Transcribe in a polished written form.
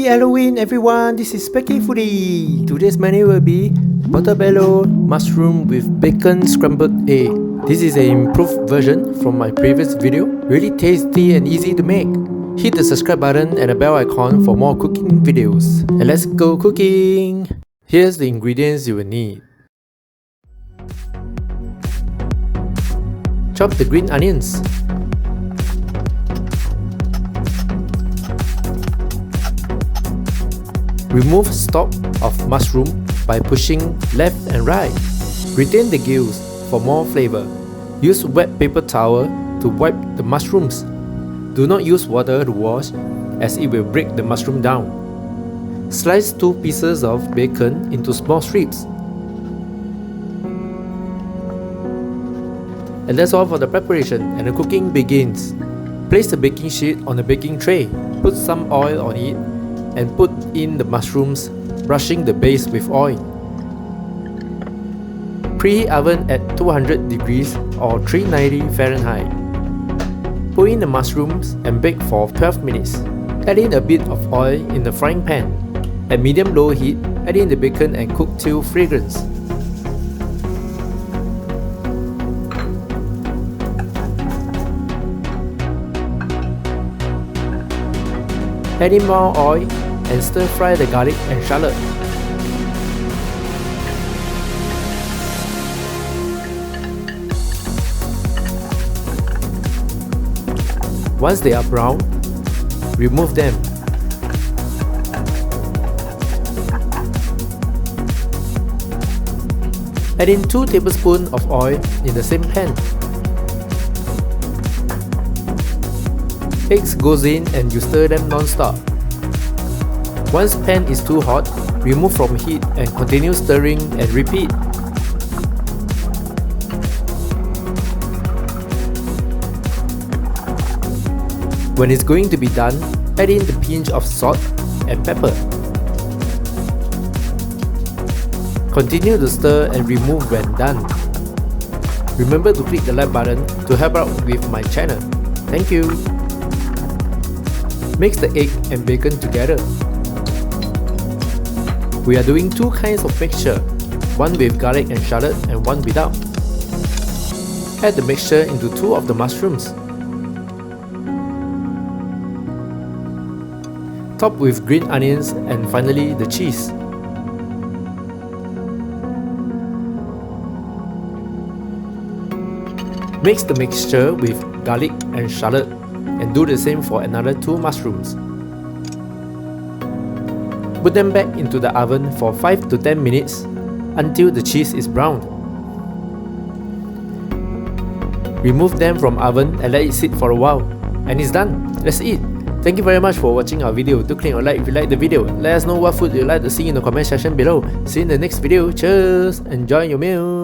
Happy Halloween everyone, this is speckyfoodie. Today's menu will be Portobello Mushroom with Bacon Scrambled Egg. This is an improved version from my previous video. Really tasty and easy to make. Hit the subscribe button and the bell icon for more cooking videos. And let's go cooking! Here's the ingredients you will need. Chop the green onions. Remove stalk of mushroom by pushing left and right. Retain the gills for more flavor. Use wet paper towel to wipe the mushrooms. Do not use water to wash as it will break the mushroom down. Slice 2 pieces of bacon into small strips. And that's all for the preparation, and the cooking begins. Place the baking sheet on the baking tray. Put some oil on it and put in the mushrooms, brushing the base with oil. Preheat oven at 200 degrees or 390 Fahrenheit. Put in the mushrooms and bake for 12 minutes. Add in a bit of oil in the frying pan. At medium-low heat, add in the bacon and cook till fragrance. Add in more oil and stir fry the garlic and shallot. Once they are brown, remove them. Add in 2 tablespoons of oil in the same pan. Eggs goes in and you stir them non-stop. Once pan is too hot, remove from heat and continue stirring and repeat. When it's going to be done, add in the pinch of salt and pepper. Continue to stir and remove when done. Remember to click the like button to help out with my channel. Thank you! Mix the egg and bacon together. We are doing 2 kinds of mixture, one with garlic and shallot and one without. Add the mixture into 2 of the mushrooms. Top with green onions and finally the cheese. Mix the mixture with garlic and shallot and do the same for another 2 mushrooms. Put them back into the oven for 5 to 10 minutes until the cheese is browned. Remove them from oven and let it sit for a while. And it's done. Let's eat. Thank you very much for watching our video. Do click on like if you like the video. Let us know what food you'd like to see in the comment section below. See you in the next video. Cheers! Enjoy your meal!